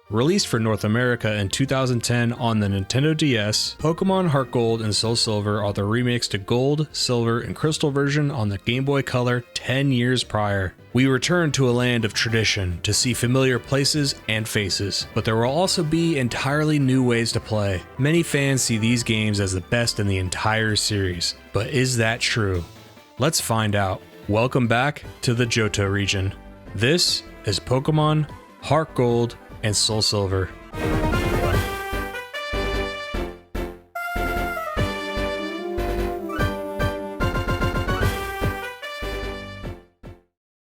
Released for North America in 2010 on the Nintendo DS, Pokémon HeartGold and SoulSilver are the remakes to Gold, Silver, and Crystal version on the Game Boy Color 10 years prior. We return to a land of tradition to see familiar places and faces, but there will also be entirely new ways to play. Many fans see these games as the best in the entire series, but is that true? Let's find out. Welcome back to the Johto region. This is Pokémon HeartGold and SoulSilver.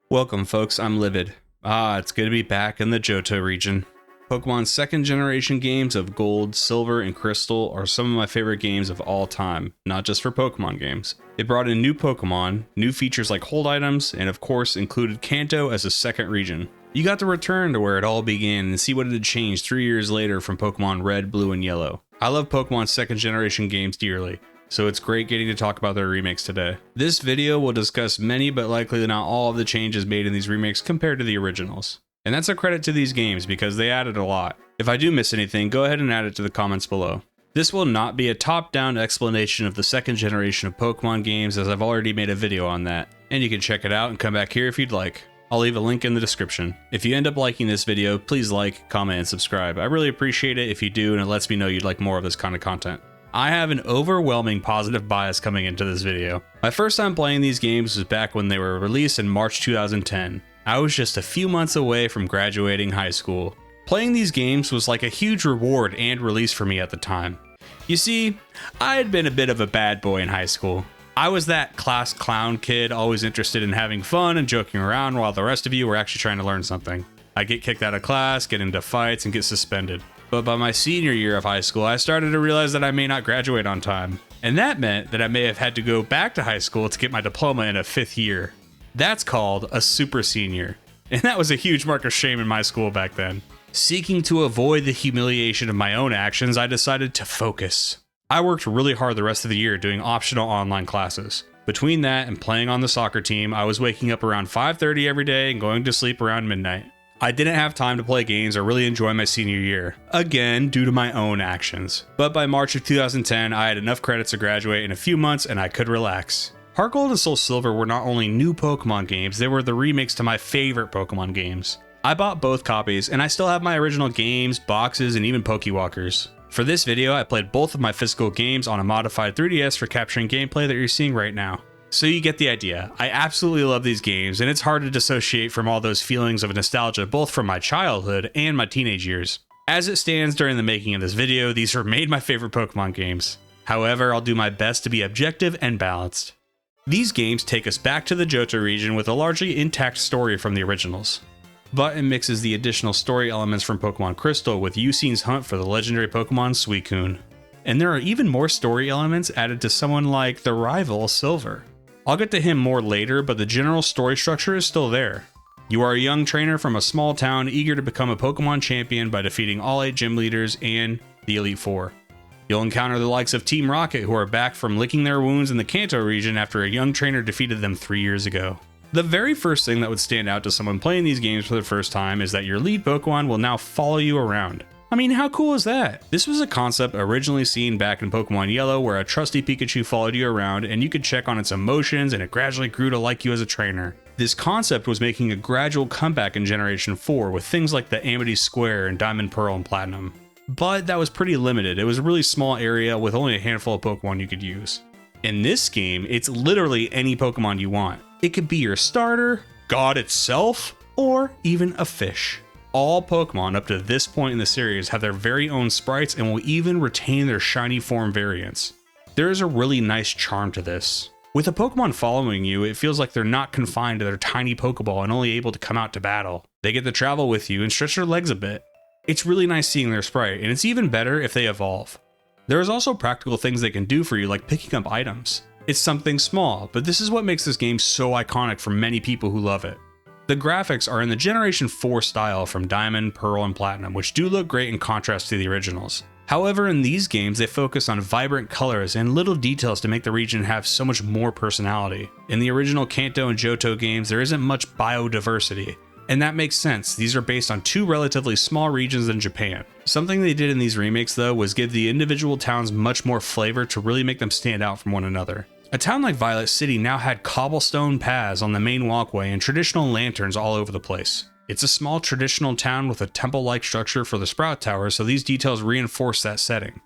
Welcome folks, I'm Livid. It's good to be back in the Johto region. Pokemon's second generation games of Gold, Silver, and Crystal are some of my favorite games of all time, not just for Pokemon games. It brought in new Pokemon, new features like hold items, and of course included Kanto as a second region. You got to return to where it all began and see what it had changed 3 years later from Pokemon Red, Blue, and Yellow. I love Pokemon's second generation games dearly, so it's great getting to talk about their remakes today. This video will discuss many but likely not all of the changes made in these remakes compared to the originals. And that's a credit to these games because they added a lot. If I do miss anything, go ahead and add it to the comments below. This will not be a top-down explanation of the second generation of Pokemon games, as I've already made a video on that, and you can check it out and come back here if you'd like. I'll leave a link in the description. If you end up liking this video, please like, comment, and subscribe. I really appreciate it if you do, and it lets me know you'd like more of this kind of content. I have an overwhelming positive bias coming into this video. My first time playing these games was back when they were released in March 2010. I was just a few months away from graduating high school. Playing these games was like a huge reward and release for me at the time. You see, I had been a bit of a bad boy in high school. I was that class clown kid always interested in having fun and joking around while the rest of you were actually trying to learn something. I'd get kicked out of class, get into fights, and get suspended. But by my senior year of high school, I started to realize that I may not graduate on time. And that meant that I may have had to go back to high school to get my diploma in a 5th year. That's called a super senior. And that was a huge mark of shame in my school back then. Seeking to avoid the humiliation of my own actions, I decided to focus. I worked really hard the rest of the year doing optional online classes. Between that and playing on the soccer team, I was waking up around 5:30 every day and going to sleep around midnight. I didn't have time to play games or really enjoy my senior year, again due to my own actions. But by March of 2010, I had enough credits to graduate in a few months and I could relax. HeartGold and SoulSilver were not only new Pokemon games, they were the remakes to my favorite Pokemon games. I bought both copies, and I still have my original games, boxes, and even Pokewalkers. For this video, I played both of my physical games on a modified 3DS for capturing gameplay that you're seeing right now. So you get the idea. I absolutely love these games, and it's hard to dissociate from all those feelings of nostalgia both from my childhood and my teenage years. As it stands during the making of this video, these remain my favorite Pokemon games. However, I'll do my best to be objective and balanced. These games take us back to the Johto region with a largely intact story from the originals. But it mixes the additional story elements from Pokemon Crystal with Yusin's hunt for the legendary Pokemon Suicune. And there are even more story elements added to someone like the rival Silver. I'll get to him more later, but the general story structure is still there. You are a young trainer from a small town eager to become a Pokemon champion by defeating all 8 gym leaders and the Elite Four. You'll encounter the likes of Team Rocket, who are back from licking their wounds in the Kanto region after a young trainer defeated them 3 years ago. The very first thing that would stand out to someone playing these games for the first time is that your lead Pokemon will now follow you around. I mean, how cool is that? This was a concept originally seen back in Pokemon Yellow where a trusty Pikachu followed you around and you could check on its emotions and it gradually grew to like you as a trainer. This concept was making a gradual comeback in Generation 4 with things like the Amity Square and Diamond, Pearl, and Platinum. But that was pretty limited. It was a really small area with only a handful of Pokemon you could use. In this game, it's literally any Pokemon you want. It could be your starter, God itself, or even a fish. All Pokemon up to this point in the series have their very own sprites and will even retain their shiny form variants. There is a really nice charm to this. With a Pokemon following you, it feels like they're not confined to their tiny Pokeball and only able to come out to battle. They get to travel with you and stretch their legs a bit. It's really nice seeing their sprite, and it's even better if they evolve. There is also practical things they can do for you, like picking up items. It's something small, but this is what makes this game so iconic for many people who love it. The graphics are in the Generation 4 style from Diamond, Pearl, and Platinum, which do look great in contrast to the originals. However, in these games, they focus on vibrant colors and little details to make the region have so much more personality. In the original Kanto and Johto games, there isn't much biodiversity. And that makes sense, these are based on two relatively small regions in Japan. Something they did in these remakes though was give the individual towns much more flavor to really make them stand out from one another. A town like Violet City now had cobblestone paths on the main walkway and traditional lanterns all over the place. It's a small traditional town with a temple-like structure for the Sprout Tower, so these details reinforce that setting.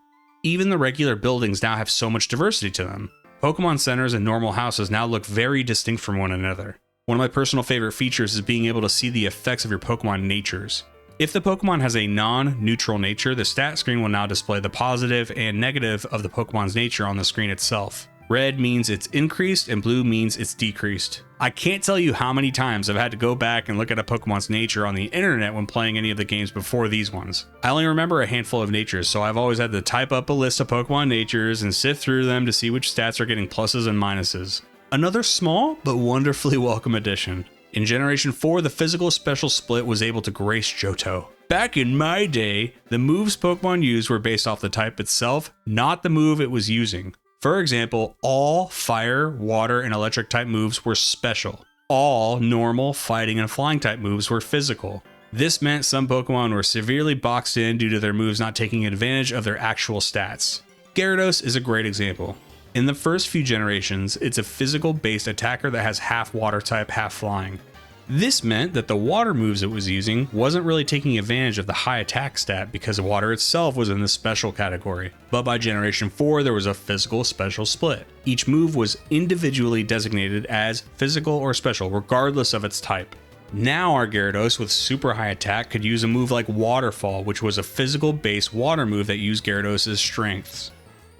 Even the regular buildings now have so much diversity to them. Pokemon centers and normal houses now look very distinct from one another. One of my personal favorite features is being able to see the effects of your Pokemon natures. If the Pokemon has a non-neutral nature, the stat screen will now display the positive and negative of the Pokemon's nature on the screen itself. Red means it's increased and blue means it's decreased. I can't tell you how many times I've had to go back and look at a Pokemon's nature on the internet when playing any of the games before these ones. I only remember a handful of natures, so I've always had to type up a list of Pokemon natures and sift through them to see which stats are getting pluses and minuses. Another small but wonderfully welcome addition. In Generation 4, the physical special split was able to grace Johto. Back in my day, the moves Pokemon used were based off the type itself, not the move it was using. For example, all fire, water, and electric type moves were special. All normal, fighting, and flying type moves were physical. This meant some Pokemon were severely boxed in due to their moves not taking advantage of their actual stats. Gyarados is a great example. In the first few generations, it's a physical-based attacker that has half water type, half flying. This meant that the water moves it was using wasn't really taking advantage of the high attack stat because water itself was in the special category. But by Generation 4, there was a physical special split. Each move was individually designated as physical or special, regardless of its type. Now our Gyarados with super high attack could use a move like Waterfall, which was a physical-based water move that used Gyarados' strengths.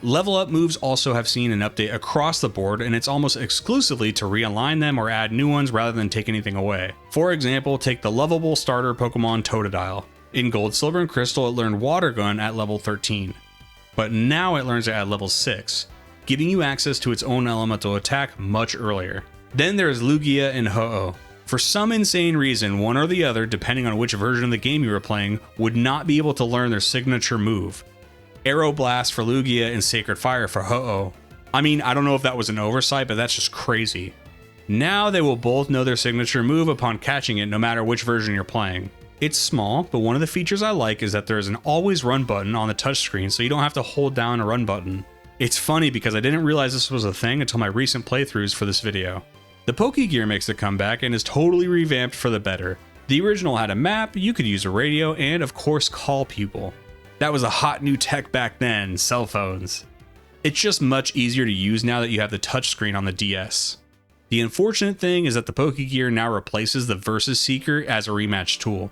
Level up moves also have seen an update across the board, and it's almost exclusively to realign them or add new ones rather than take anything away. For example, take the lovable starter Pokemon Totodile. In Gold, Silver, and Crystal it learned Water Gun at level 13, but now it learns it at level 6, giving you access to its own elemental attack much earlier. Then there's Lugia and Ho-Oh. For some insane reason, one or the other, depending on which version of the game you were playing, would not be able to learn their signature move. Aeroblast for Lugia and Sacred Fire for Ho-Oh. I mean, I don't know if that was an oversight, but that's just crazy. Now they will both know their signature move upon catching it no matter which version you're playing. It's small, but one of the features I like is that there is an always run button on the touchscreen so you don't have to hold down a run button. It's funny because I didn't realize this was a thing until my recent playthroughs for this video. The Pokegear makes a comeback and is totally revamped for the better. The original had a map, you could use a radio, and of course call people. That was a hot new tech back then, cell phones. It's just much easier to use now that you have the touchscreen on the DS. The unfortunate thing is that the Pokegear now replaces the Versus Seeker as a rematch tool.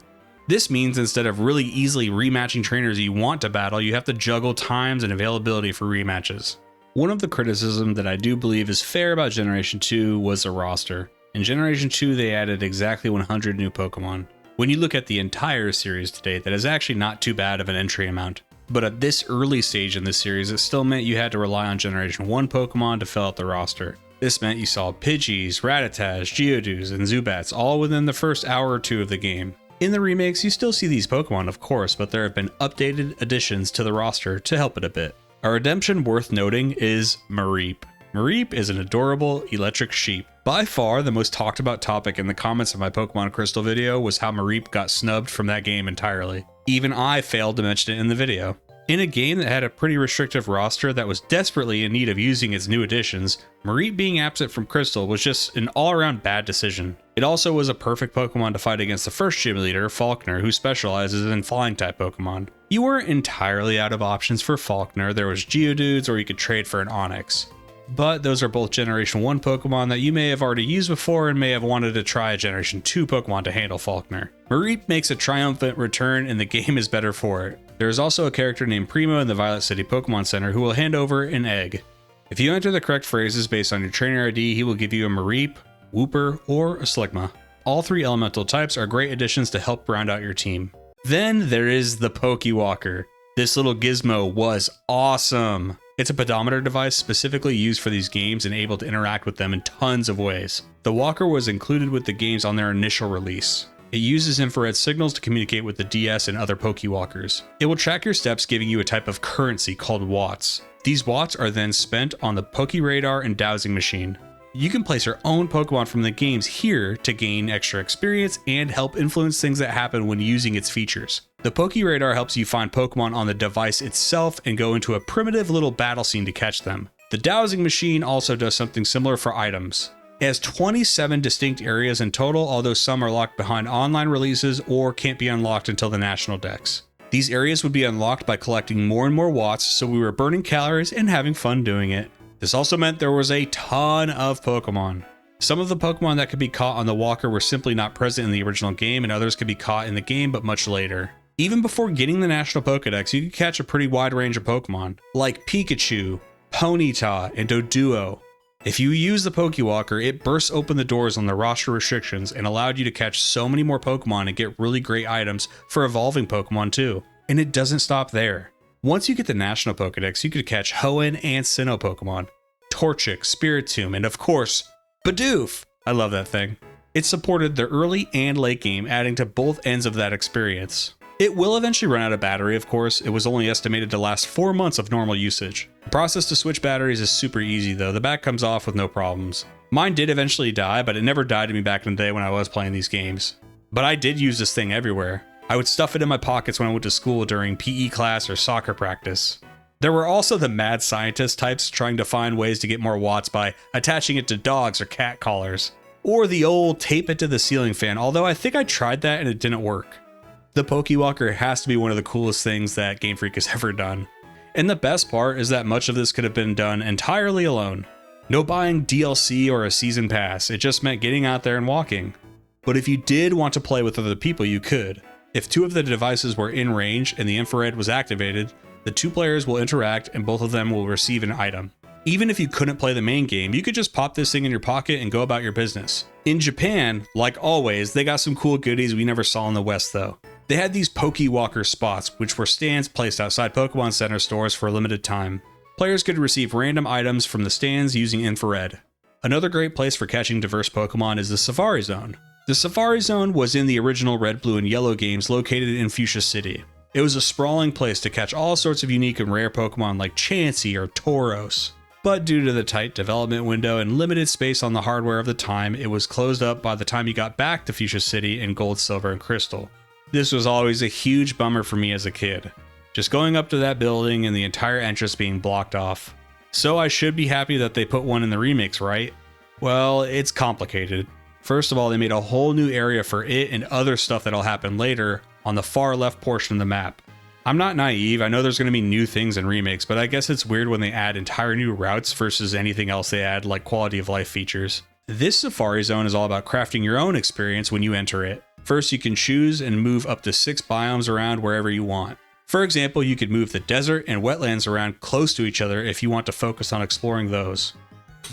This means instead of really easily rematching trainers you want to battle, you have to juggle times and availability for rematches. One of the criticisms that I do believe is fair about Generation 2 was the roster. In Generation 2 they added exactly 100 new Pokemon. When you look at the entire series today, that is actually not too bad of an entry amount. But at this early stage in the series, it still meant you had to rely on Generation 1 Pokemon to fill out the roster. This meant you saw Pidgeys, Rattatas, Geodudes, and Zubats all within the first hour or two of the game. In the remakes, you still see these Pokemon of course, but there have been updated additions to the roster to help it a bit. A redemption worth noting is Mareep. Mareep is an adorable electric sheep. By far, the most talked about topic in the comments of my Pokemon Crystal video was how Mareep got snubbed from that game entirely. Even I failed to mention it in the video. In a game that had a pretty restrictive roster that was desperately in need of using its new additions, Mareep being absent from Crystal was just an all-around bad decision. It also was a perfect Pokemon to fight against the first gym leader, Falkner, who specializes in flying-type Pokemon. You weren't entirely out of options for Falkner. There was Geodudes, or you could trade for an Onix. But those are both Generation 1 Pokemon that you may have already used before and may have wanted to try a Generation 2 Pokemon to handle Falkner. Mareep makes a triumphant return and the game is better for it. There is also a character named Primo in the Violet City Pokemon Center who will hand over an egg. If you enter the correct phrases based on your trainer ID, he will give you a Mareep, Wooper, or a Sligma. All three elemental types are great additions to help round out your team. Then there is the Pokewalker. This little gizmo was awesome. It's a pedometer device specifically used for these games and able to interact with them in tons of ways. The walker was included with the games on their initial release. It uses infrared signals to communicate with the DS and other Pokewalkers. It will track your steps, giving you a type of currency called watts. These watts are then spent on the Pokeradar and dowsing machine. You can place your own Pokemon from the games here to gain extra experience and help influence things that happen when using its features. The Pokeradar helps you find Pokemon on the device itself and go into a primitive little battle scene to catch them. The dowsing machine also does something similar for items. It has 27 distinct areas in total, although some are locked behind online releases or can't be unlocked until the national decks. These areas would be unlocked by collecting more and more watts, so we were burning calories and having fun doing it. This also meant there was a ton of Pokemon. Some of the Pokemon that could be caught on the walker were simply not present in the original game, and others could be caught in the game but much later. Even before getting the National Pokedex, you could catch a pretty wide range of Pokemon, like Pikachu, Ponyta, and Doduo. If you use the Pokewalker, it bursts open the doors on the roster restrictions and allowed you to catch so many more Pokemon and get really great items for evolving Pokemon too. And it doesn't stop there. Once you get the National Pokedex, you could catch Hoenn and Sinnoh Pokemon, Torchic, Spiritomb, and of course, Bidoof! I love that thing. It supported the early and late game, adding to both ends of that experience. It will eventually run out of battery, of course. It was only estimated to last 4 months of normal usage. The process to switch batteries is super easy though, the back comes off with no problems. Mine did eventually die, but it never died to me back in the day when I was playing these games. But I did use this thing everywhere. I would stuff it in my pockets when I went to school during PE class or soccer practice. There were also the mad scientist types trying to find ways to get more watts by attaching it to dogs or cat collars. Or the old tape it to the ceiling fan, although I think I tried that and it didn't work. The Pokewalker has to be one of the coolest things that Game Freak has ever done. And the best part is that much of this could have been done entirely alone. No buying DLC or a season pass, it just meant getting out there and walking. But if you did want to play with other people, you could. If 2 of the devices were in range and the infrared was activated, the 2 players will interact and both of them will receive an item. Even if you couldn't play the main game, you could just pop this thing in your pocket and go about your business. In Japan, like always, they got some cool goodies we never saw in the West though. They had these Pokewalker spots, which were stands placed outside Pokemon Center stores for a limited time. Players could receive random items from the stands using infrared. Another great place for catching diverse Pokemon is the Safari Zone. The Safari Zone was in the original Red, Blue, and Yellow games located in Fuchsia City. It was a sprawling place to catch all sorts of unique and rare Pokemon like Chansey or Tauros. But due to the tight development window and limited space on the hardware of the time, it was closed up by the time you got back to Fuchsia City in Gold, Silver, and Crystal. This was always a huge bummer for me as a kid. Just going up to that building and the entire entrance being blocked off. So I should be happy that they put one in the remakes, right? Well, it's complicated. First of all, they made a whole new area for it and other stuff that'll happen later on the far left portion of the map. I'm not naive, I know there's going to be new things in remakes, but I guess it's weird when they add entire new routes versus anything else they add like quality of life features. This Safari Zone is all about crafting your own experience when you enter it. First, you can choose and move up to 6 biomes around wherever you want. For example, you could move the desert and wetlands around close to each other if you want to focus on exploring those.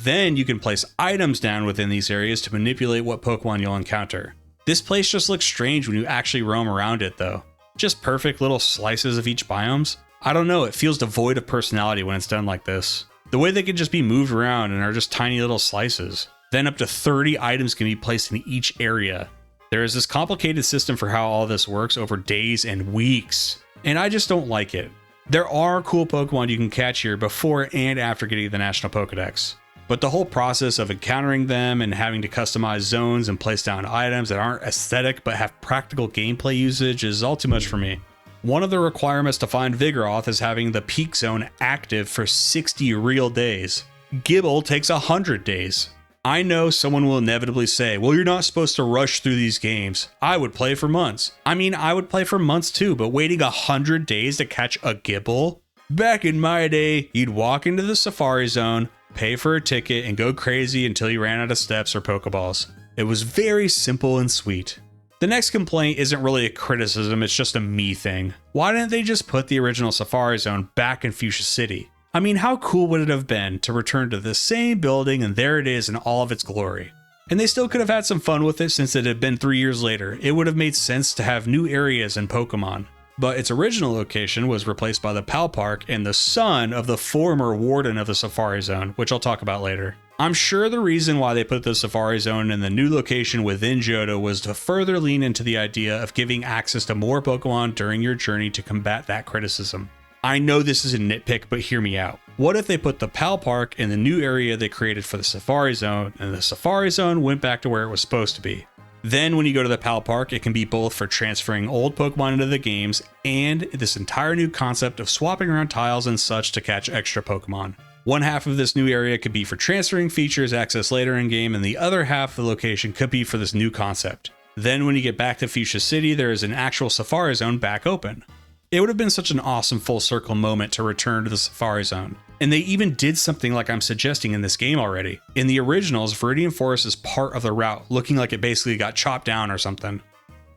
Then you can place items down within these areas to manipulate what Pokemon you'll encounter. This place just looks strange when you actually roam around it though. Just perfect little slices of each biomes. I don't know, it feels devoid of personality when it's done like this. The way they can just be moved around and are just tiny little slices. Then up to 30 items can be placed in each area. There is this complicated system for how all this works over days and weeks, and I just don't like it. There are cool Pokemon you can catch here before and after getting the National Pokedex, but the whole process of encountering them and having to customize zones and place down items that aren't aesthetic but have practical gameplay usage is all too much for me. One of the requirements to find Vigoroth is having the Peak Zone active for 60 real days. Gible takes 100 days. I know someone will inevitably say, well, you're not supposed to rush through these games. I would play for months. I mean, I would play for months too, but waiting 100 days to catch a Gible? Back in my day, you'd walk into the Safari Zone, pay for a ticket, and go crazy until you ran out of steps or Pokeballs. It was very simple and sweet. The next complaint isn't really a criticism, it's just a me thing. Why didn't they just put the original Safari Zone back in Fuchsia City? I mean, how cool would it have been to return to the same building and there it is in all of its glory? And they still could have had some fun with it since it had been 3 years later. It would have made sense to have new areas in Pokemon. But its original location was replaced by the Pal Park and the son of the former warden of the Safari Zone, which I'll talk about later. I'm sure the reason why they put the Safari Zone in the new location within Johto was to further lean into the idea of giving access to more Pokemon during your journey to combat that criticism. I know this is a nitpick, but hear me out. What if they put the Pal Park in the new area they created for the Safari Zone, and the Safari Zone went back to where it was supposed to be? Then when you go to the Pal Park, it can be both for transferring old Pokemon into the games and this entire new concept of swapping around tiles and such to catch extra Pokemon. One half of this new area could be for transferring features accessed later in game, and the other half of the location could be for this new concept. Then when you get back to Fuchsia City, there is an actual Safari Zone back open. It would have been such an awesome full circle moment to return to the Safari Zone. And they even did something like I'm suggesting in this game already. In the originals, Viridian Forest is part of the route, looking like it basically got chopped down or something.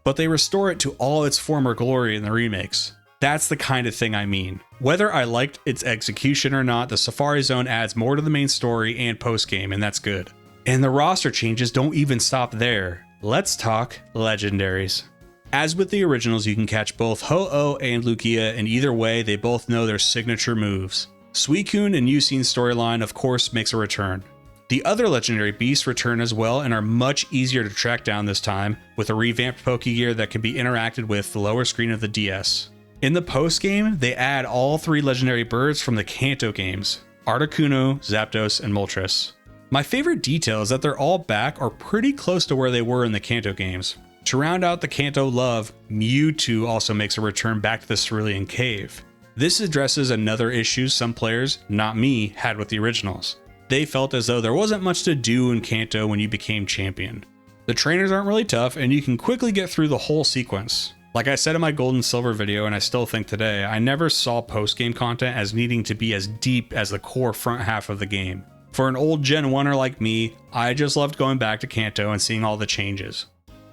But they restore it to all its former glory in the remakes. That's the kind of thing I mean. Whether I liked its execution or not, the Safari Zone adds more to the main story and post-game, and that's good. And the roster changes don't even stop there. Let's talk legendaries. As with the originals, you can catch both Ho-Oh and Lugia, and either way, they both know their signature moves. Suicune and Yuusine's storyline, of course, makes a return. The other legendary beasts return as well and are much easier to track down this time, with a revamped Pokegear that can be interacted with the lower screen of the DS. In the post-game, they add all 3 legendary birds from the Kanto games: Articuno, Zapdos, and Moltres. My favorite detail is that they're all back or pretty close to where they were in the Kanto games. To round out the Kanto love, Mewtwo also makes a return back to the Cerulean Cave. This addresses another issue some players, not me, had with the originals. They felt as though there wasn't much to do in Kanto when you became champion. The trainers aren't really tough, and you can quickly get through the whole sequence. Like I said in my Gold and Silver video, and I still think today, I never saw post-game content as needing to be as deep as the core front half of the game. For an old Gen 1er like me, I just loved going back to Kanto and seeing all the changes.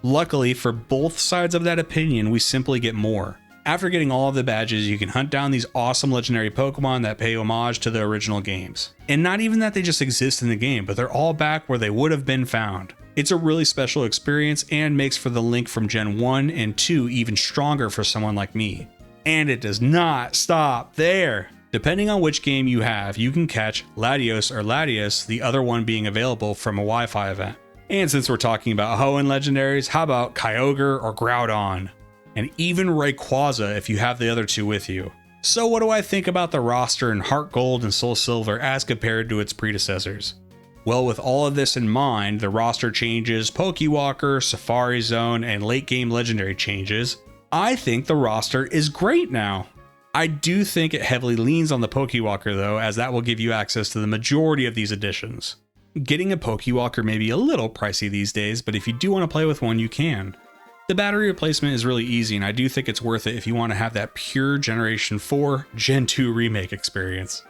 Luckily, for both sides of that opinion, we simply get more. After getting all of the badges, you can hunt down these awesome legendary Pokemon that pay homage to the original games. And not even that they just exist in the game, but they're all back where they would have been found. It's a really special experience and makes for the link from Gen 1 and 2 even stronger for someone like me. And it does not stop there. Depending on which game you have, you can catch Latios or Latias, the other one being available from a Wi-Fi event. And since we're talking about Hoenn legendaries, how about Kyogre or Groudon? And even Rayquaza if you have the other two with you. So what do I think about the roster in HeartGold and SoulSilver as compared to its predecessors? Well, with all of this in mind, the roster changes, Pokewalker, Safari Zone, and late game legendary changes, I think the roster is great now. I do think it heavily leans on the Pokewalker though, as that will give you access to the majority of these additions. Getting a Pokewalker may be a little pricey these days, but if you do want to play with one, you can. The battery replacement is really easy, and I do think it's worth it if you want to have that pure Generation 4, Gen 2 remake experience.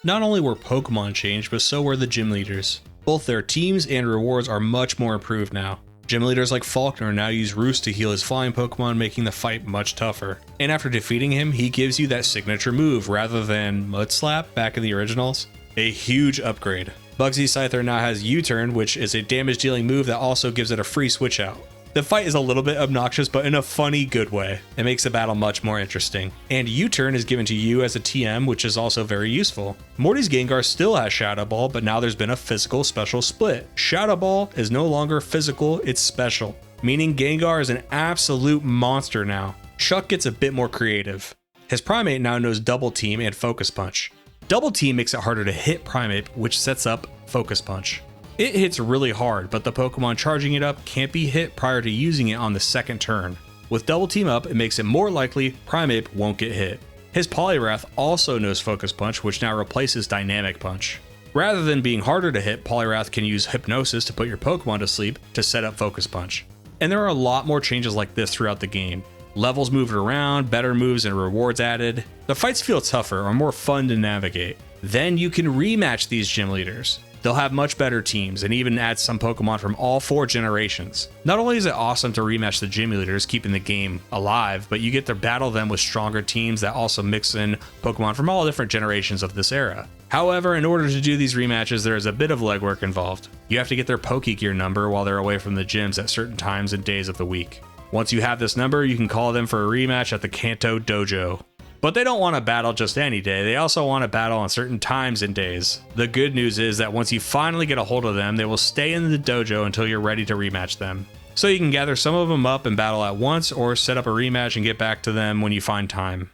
Not only were Pokemon changed, but so were the gym leaders. Both their teams and rewards are much more improved now. Gym leaders like Faulkner now use Roost to heal his flying Pokemon, making the fight much tougher. And after defeating him, he gives you that signature move rather than Mud Slap back in the originals. A huge upgrade. Bugsy Scyther now has U-Turn, which is a damage dealing move that also gives it a free switch out. The fight is a little bit obnoxious, but in a funny, good way. It makes the battle much more interesting. And U-Turn is given to you as a TM, which is also very useful. Morty's Gengar still has Shadow Ball, but now there's been a physical special split. Shadow Ball is no longer physical, it's special, meaning Gengar is an absolute monster now. Chuck gets a bit more creative. His Primeape now knows Double Team and Focus Punch. Double Team makes it harder to hit Primeape, which sets up Focus Punch. It hits really hard, but the Pokemon charging it up can't be hit prior to using it on the second turn. With Double Team up, it makes it more likely Primeape won't get hit. His Poliwrath also knows Focus Punch, which now replaces Dynamic Punch. Rather than being harder to hit, Poliwrath can use Hypnosis to put your Pokemon to sleep to set up Focus Punch. And there are a lot more changes like this throughout the game. Levels moved around, better moves and rewards added. The fights feel tougher or more fun to navigate. Then you can rematch these gym leaders. They'll have much better teams and even add some Pokemon from all 4 generations. Not only is it awesome to rematch the gym leaders, keeping the game alive, but you get to battle them with stronger teams that also mix in Pokemon from all different generations of this era. However, in order to do these rematches, there is a bit of legwork involved. You have to get their Pokegear number while they're away from the gyms at certain times and days of the week. Once you have this number, you can call them for a rematch at the Kanto Dojo. But they don't want to battle just any day, they also want to battle on certain times and days. The good news is that once you finally get a hold of them, they will stay in the dojo until you're ready to rematch them. So you can gather some of them up and battle at once, or set up a rematch and get back to them when you find time.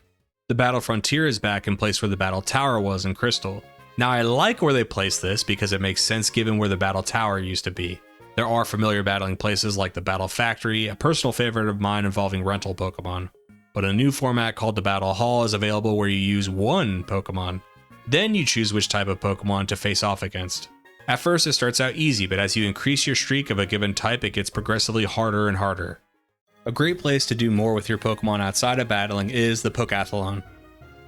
The Battle Frontier is back in place where the Battle Tower was in Crystal. Now I like where they placed this because it makes sense given where the Battle Tower used to be. There are familiar battling places like the Battle Factory, a personal favorite of mine involving rental Pokemon. But a new format called the Battle Hall is available where you use one Pokemon. Then you choose which type of Pokemon to face off against. At first it starts out easy, but as you increase your streak of a given type, it gets progressively harder and harder. A great place to do more with your Pokemon outside of battling is the Pokathlon.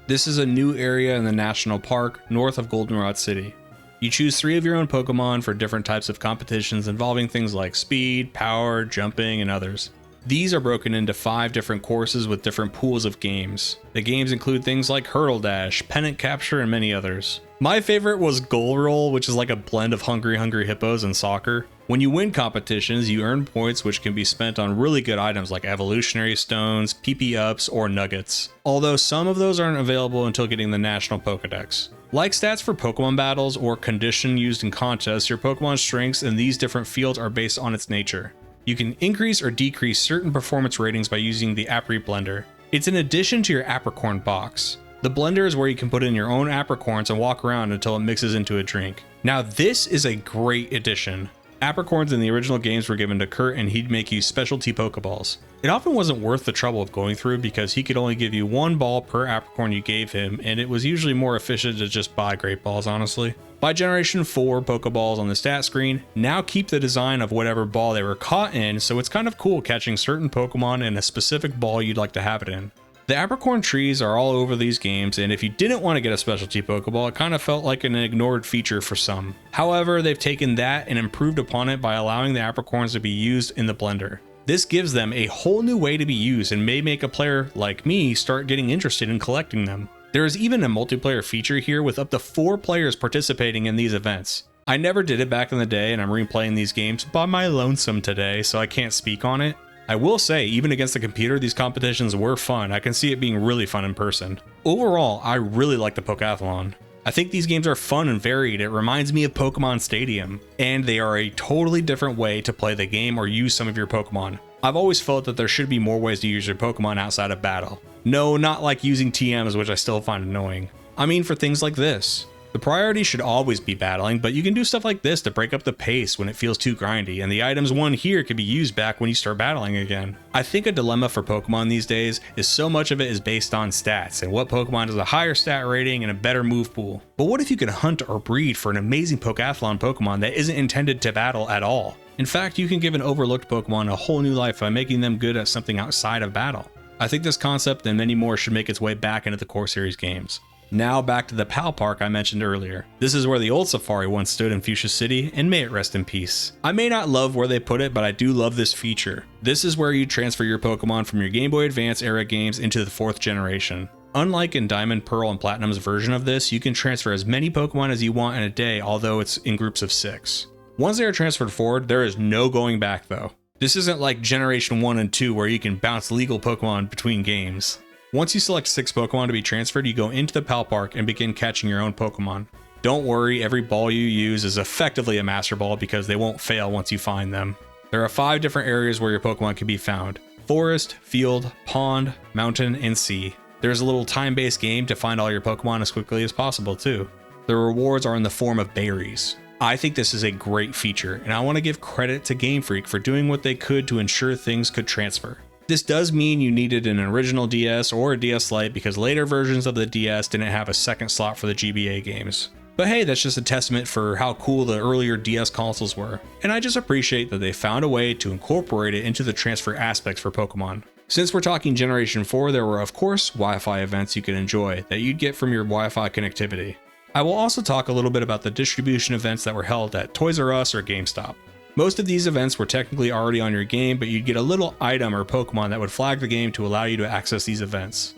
This is a new area in the national park north of Goldenrod City. You choose 3 of your own Pokemon for different types of competitions involving things like speed, power, jumping, and others. These are broken into 5 different courses with different pools of games. The games include things like Hurdle Dash, Pennant Capture, and many others. My favorite was Goal Roll, which is like a blend of Hungry Hungry Hippos and soccer. When you win competitions, you earn points which can be spent on really good items like evolutionary stones, PP ups, or nuggets. Although some of those aren't available until getting the National Pokedex. Like stats for Pokemon battles or condition used in contests, your Pokemon's strengths in these different fields are based on its nature. You can increase or decrease certain performance ratings by using the Appri Blender. It's in addition to your Apricorn box. The blender is where you can put in your own Apricorns and walk around until it mixes into a drink. Now this is a great addition. Apricorns in the original games were given to Kurt and he'd make you specialty Pokeballs. It often wasn't worth the trouble of going through because he could only give you 1 ball per Apricorn you gave him, and it was usually more efficient to just buy Great Balls, honestly. By Generation 4 Pokeballs on the stat screen now keep the design of whatever ball they were caught in, so it's kind of cool catching certain Pokemon in a specific ball you'd like to have it in. The Apricorn trees are all over these games, and if you didn't want to get a specialty Pokeball, it kind of felt like an ignored feature for some. However, they've taken that and improved upon it by allowing the Apricorns to be used in the blender. This gives them a whole new way to be used and may make a player like me start getting interested in collecting them. There is even a multiplayer feature here with up to 4 players participating in these events. I never did it back in the day and I'm replaying these games by my lonesome today, so I can't speak on it. I will say, even against the computer, these competitions were fun. I can see it being really fun in person. Overall, I really like the Pokathlon. I think these games are fun and varied. It reminds me of Pokemon Stadium, and they are a totally different way to play the game or use some of your Pokemon. I've always felt that there should be more ways to use your Pokemon outside of battle. No, not like using TMs, which I still find annoying. I mean for things like this. The priority should always be battling, but you can do stuff like this to break up the pace when it feels too grindy, and the items won here can be used back when you start battling again. I think a dilemma for Pokemon these days is so much of it is based on stats, and what Pokemon has a higher stat rating and a better move pool. But what if you could hunt or breed for an amazing Pokathlon Pokemon that isn't intended to battle at all? In fact, you can give an overlooked Pokemon a whole new life by making them good at something outside of battle. I think this concept and many more should make its way back into the core series games. Now back to the PAL Park I mentioned earlier. This is where the old Safari once stood in Fuchsia City, and may it rest in peace. I may not love where they put it, but I do love this feature. This is where you transfer your Pokemon from your Game Boy Advance era games into the 4th generation. Unlike in Diamond, Pearl, and Platinum's version of this, you can transfer as many Pokemon as you want in a day, although it's in groups of 6. Once they are transferred forward, there is no going back though. This isn't like Generation 1 and 2 where you can bounce legal Pokemon between games. Once you select 6 Pokemon to be transferred, you go into the PAL Park and begin catching your own Pokemon. Don't worry, every ball you use is effectively a Master Ball because they won't fail once you find them. There are 5 different areas where your Pokemon can be found: forest, field, pond, mountain, and sea. There's a little time-based game to find all your Pokemon as quickly as possible too. The rewards are in the form of berries. I think this is a great feature, and I want to give credit to Game Freak for doing what they could to ensure things could transfer. This does mean you needed an original DS or a DS Lite because later versions of the DS didn't have a second slot for the GBA games. But hey, that's just a testament for how cool the earlier DS consoles were, and I just appreciate that they found a way to incorporate it into the transfer aspects for Pokemon. Since we're talking Generation 4, there were of course Wi-Fi events you could enjoy that you'd get from your Wi-Fi connectivity. I will also talk a little bit about the distribution events that were held at Toys R Us or GameStop. Most of these events were technically already on your game, but you'd get a little item or Pokemon that would flag the game to allow you to access these events.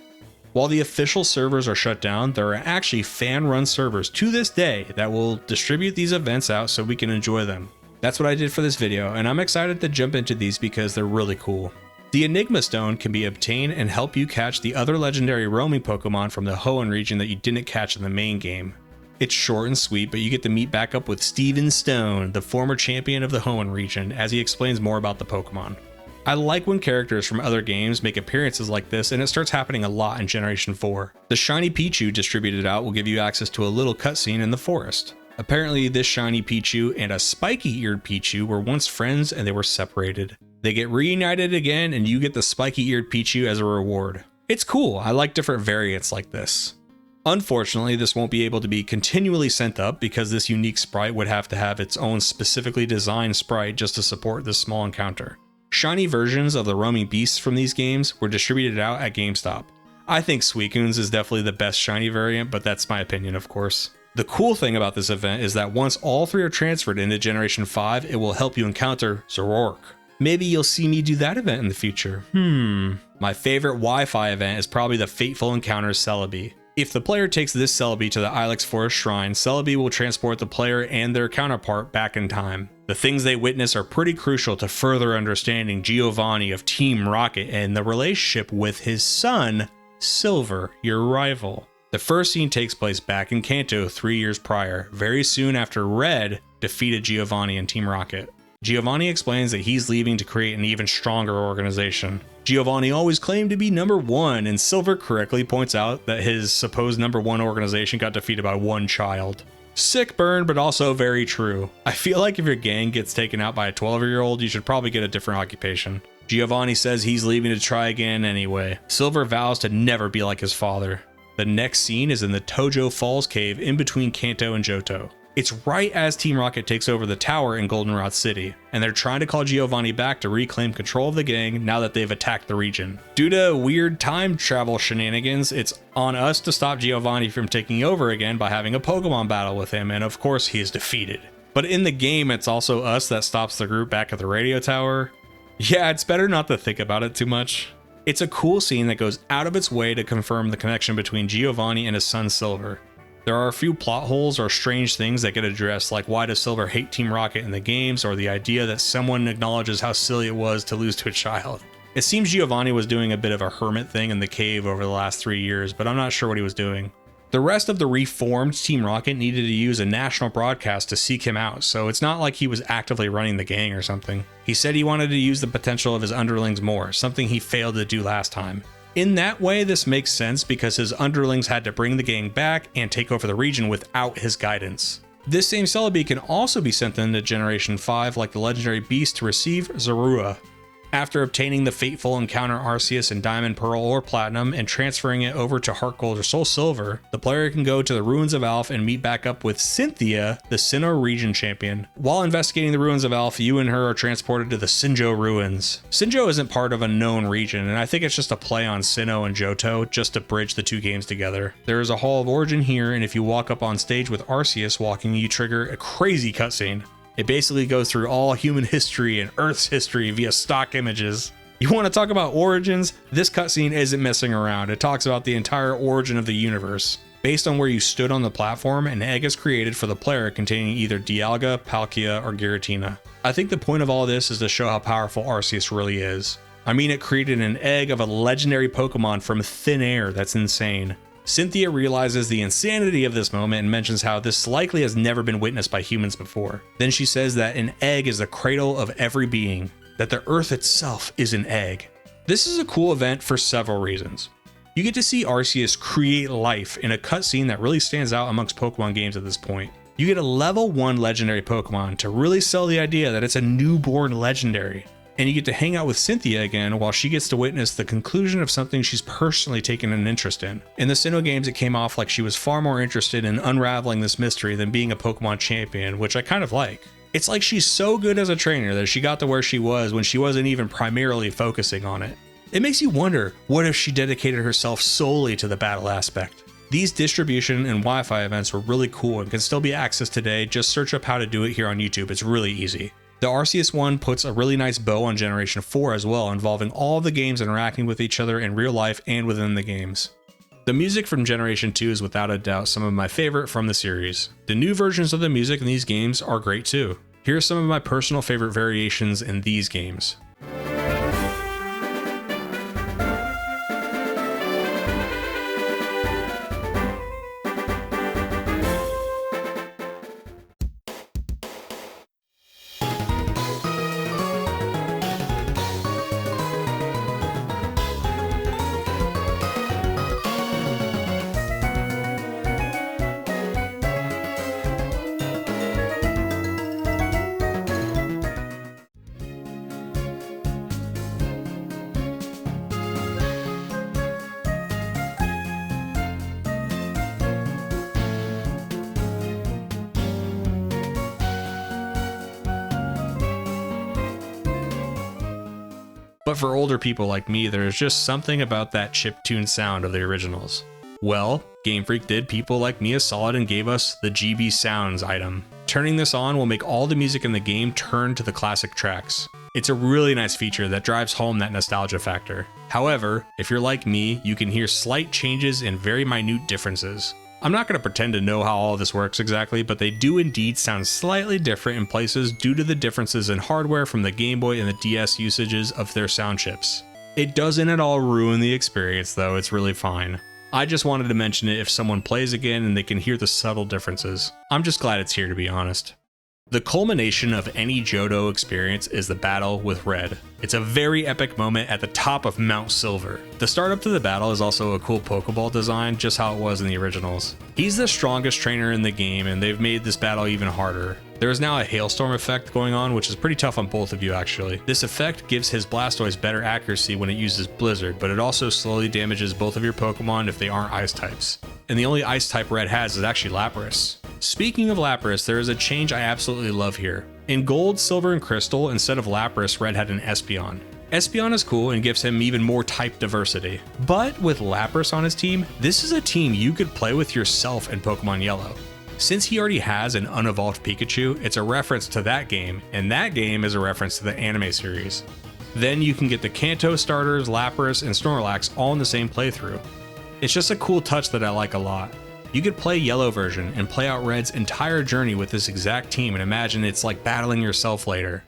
While the official servers are shut down, there are actually fan-run servers to this day that will distribute these events out so we can enjoy them. That's what I did for this video, and I'm excited to jump into these because they're really cool. The Enigma Stone can be obtained and help you catch the other legendary roaming Pokemon from the Hoenn region that you didn't catch in the main game. It's short and sweet, but you get to meet back up with Steven Stone, the former champion of the Hoenn region, as he explains more about the Pokemon. I like when characters from other games make appearances like this, and it starts happening a lot in Generation 4. The shiny Pichu distributed out will give you access to a little cutscene in the forest. Apparently, this shiny Pichu and a spiky-eared Pichu were once friends and they were separated. They get reunited again and you get the spiky-eared Pichu as a reward. It's cool, I like different variants like this. Unfortunately, this won't be able to be continually sent up because this unique sprite would have to have its own specifically designed sprite just to support this small encounter. Shiny versions of the roaming beasts from these games were distributed out at GameStop. I think Suicune's is definitely the best shiny variant, but that's my opinion, of course. The cool thing about this event is that once all three are transferred into Generation 5, it will help you encounter Zoroark. Maybe you'll see me do that event in the future. My favorite Wi-Fi event is probably the Fateful Encounters Celebi. If the player takes this Celebi to the Ilex Forest Shrine, Celebi will transport the player and their counterpart back in time. The things they witness are pretty crucial to further understanding Giovanni of Team Rocket and the relationship with his son, Silver, your rival. The first scene takes place back in Kanto 3 years prior, very soon after Red defeated Giovanni and Team Rocket. Giovanni explains that he's leaving to create an even stronger organization. Giovanni always claimed to be #1, and Silver correctly points out that his supposed #1 organization got defeated by one child. Sick burn, but also very true. I feel like if your gang gets taken out by a 12-year-old, you should probably get a different occupation. Giovanni says he's leaving to try again anyway. Silver vows to never be like his father. The next scene is in the Tojo Falls cave in between Kanto and Johto. It's right as Team Rocket takes over the tower in Goldenrod City, and they're trying to call Giovanni back to reclaim control of the gang now that they've attacked the region. Due to weird time travel shenanigans, it's on us to stop Giovanni from taking over again by having a Pokemon battle with him, and of course he is defeated. But in the game, it's also us that stops the group back at the radio tower. Yeah, it's better not to think about it too much. It's a cool scene that goes out of its way to confirm the connection between Giovanni and his son Silver. There are a few plot holes or strange things that get addressed, like why does Silver hate Team Rocket in the games, or the idea that someone acknowledges how silly it was to lose to a child. It seems Giovanni was doing a bit of a hermit thing in the cave over the last 3 years, but I'm not sure what he was doing. The rest of the reformed Team Rocket needed to use a national broadcast to seek him out, so it's not like he was actively running the gang or something. He said he wanted to use the potential of his underlings more, something he failed to do last time. In that way, this makes sense because his underlings had to bring the gang back and take over the region without his guidance. This same Celebi can also be sent into Generation 5 like the legendary beast to receive Zorua. After obtaining the Fateful Encounter Arceus in Diamond, Pearl, or Platinum and transferring it over to HeartGold or SoulSilver, the player can go to the Ruins of Alph and meet back up with Cynthia, the Sinnoh region champion. While investigating the Ruins of Alph, you and her are transported to the Sinjoh Ruins. Sinjoh isn't part of a known region, and I think it's just a play on Sinnoh and Johto, just to bridge the two games together. There is a Hall of Origin here, and if you walk up on stage with Arceus walking, you trigger a crazy cutscene. It basically goes through all human history and Earth's history via stock images. You want to talk about origins? This cutscene isn't messing around. It talks about the entire origin of the universe. Based on where you stood on the platform, an egg is created for the player containing either Dialga, Palkia, or Giratina. I think the point of all this is to show how powerful Arceus really is. I mean, it created an egg of a legendary Pokemon from thin air. That's insane. Cynthia realizes the insanity of this moment and mentions how this likely has never been witnessed by humans before. Then she says that an egg is the cradle of every being, that the earth itself is an egg. This is a cool event for several reasons. You get to see Arceus create life in a cutscene that really stands out amongst Pokemon games at this point. You get a level 1 legendary Pokemon to really sell the idea that it's a newborn legendary. And you get to hang out with Cynthia again while she gets to witness the conclusion of something she's personally taken an interest in. In the Sinnoh games, it came off like she was far more interested in unraveling this mystery than being a Pokemon champion, which I kind of like. It's like she's so good as a trainer that she got to where she was when she wasn't even primarily focusing on it. It makes you wonder, what if she dedicated herself solely to the battle aspect? These distribution and Wi-Fi events were really cool and can still be accessed today. Just search up how to do it here on YouTube, it's really easy. The Arceus one puts a really nice bow on Generation 4 as well, involving all of the games interacting with each other in real life and within the games. The music from Generation 2 is without a doubt some of my favorite from the series. The new versions of the music in these games are great too. Here are some of my personal favorite variations in these games. But for older people like me, there's just something about that chiptune sound of the originals. Well, Game Freak did people like me a solid and gave us the GB Sounds item. Turning this on will make all the music in the game turn to the classic tracks. It's a really nice feature that drives home that nostalgia factor. However, if you're like me, you can hear slight changes and very minute differences. I'm not going to pretend to know how all this works exactly, but they do indeed sound slightly different in places due to the differences in hardware from the Game Boy and the DS usages of their sound chips. It doesn't at all ruin the experience though, it's really fine. I just wanted to mention it if someone plays again and they can hear the subtle differences. I'm just glad it's here, to be honest. The culmination of any Johto experience is the battle with Red. It's a very epic moment at the top of Mount Silver. The start up to the battle is also a cool Pokeball design, just how it was in the originals. He's the strongest trainer in the game, and they've made this battle even harder. There is now a hailstorm effect going on, which is pretty tough on both of you actually. This effect gives his Blastoise better accuracy when it uses Blizzard, but it also slowly damages both of your Pokemon if they aren't ice types. And the only ice type Red has is actually Lapras. Speaking of Lapras, there is a change I absolutely love here. In Gold, Silver, and Crystal, instead of Lapras, Red had an Espeon. Espeon is cool and gives him even more type diversity. But with Lapras on his team, this is a team you could play with yourself in Pokemon Yellow. Since he already has an unevolved Pikachu, it's a reference to that game, and that game is a reference to the anime series. Then you can get the Kanto starters, Lapras, and Snorlax all in the same playthrough. It's just a cool touch that I like a lot. You could play Yellow version and play out Red's entire journey with this exact team and imagine it's like battling yourself later.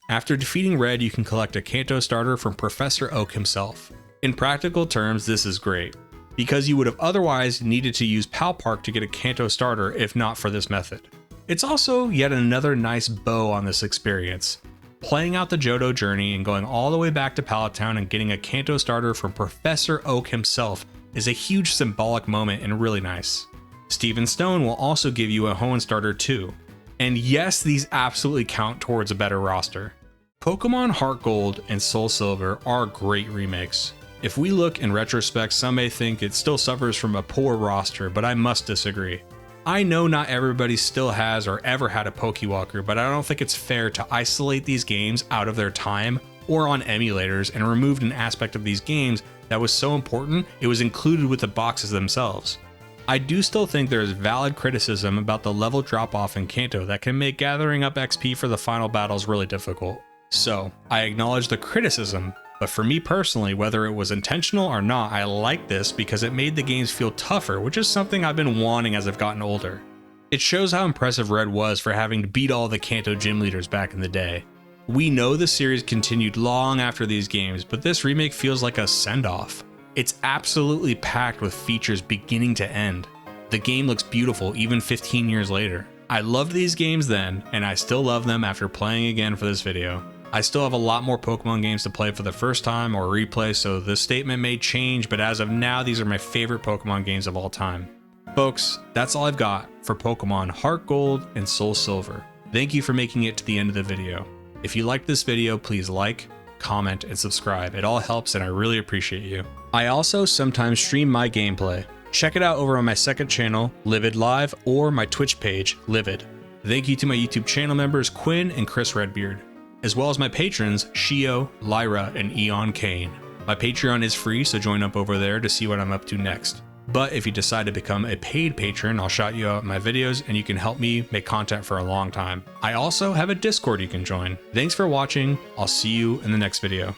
After defeating Red, you can collect a Kanto starter from Professor Oak himself. In practical terms, this is great, because you would have otherwise needed to use Pal Park to get a Kanto starter if not for this method. It's also yet another nice bow on this experience. Playing out the Johto journey and going all the way back to Pallet Town and getting a Kanto starter from Professor Oak himself is a huge symbolic moment and really nice. Steven Stone will also give you a Hoenn starter too. And yes, these absolutely count towards a better roster. Pokemon HeartGold and SoulSilver are great remakes. If we look in retrospect, some may think it still suffers from a poor roster, but I must disagree. I know not everybody still has or ever had a Pokewalker, but I don't think it's fair to isolate these games out of their time or on emulators and remove an aspect of these games that was so important it was included with the boxes themselves. I do still think there is valid criticism about the level drop off in Kanto that can make gathering up XP for the final battles really difficult. So, I acknowledge the criticism, but for me personally, whether it was intentional or not, I like this because it made the games feel tougher, which is something I've been wanting as I've gotten older. It shows how impressive Red was for having to beat all the Kanto gym leaders back in the day. We know the series continued long after these games, but this remake feels like a send-off. It's absolutely packed with features beginning to end. The game looks beautiful even 15 years later. I loved these games then, and I still love them after playing again for this video. I still have a lot more Pokemon games to play for the first time or replay, so this statement may change, but as of now, these are my favorite Pokemon games of all time. Folks, that's all I've got for Pokemon HeartGold and SoulSilver. Thank you for making it to the end of the video. If you liked this video, please like, comment, and subscribe. It all helps and I really appreciate you. I also sometimes stream my gameplay. Check it out over on my second channel, Livid Live, or my Twitch page, Livid. Thank you to my YouTube channel members, Quinn and Chris Redbeard, as well as my patrons, Shio, Lyra, and Eon Kane. My Patreon is free, so join up over there to see what I'm up to next. But if you decide to become a paid patron, I'll shout you out in my videos and you can help me make content for a long time. I also have a Discord you can join. Thanks for watching. I'll see you in the next video.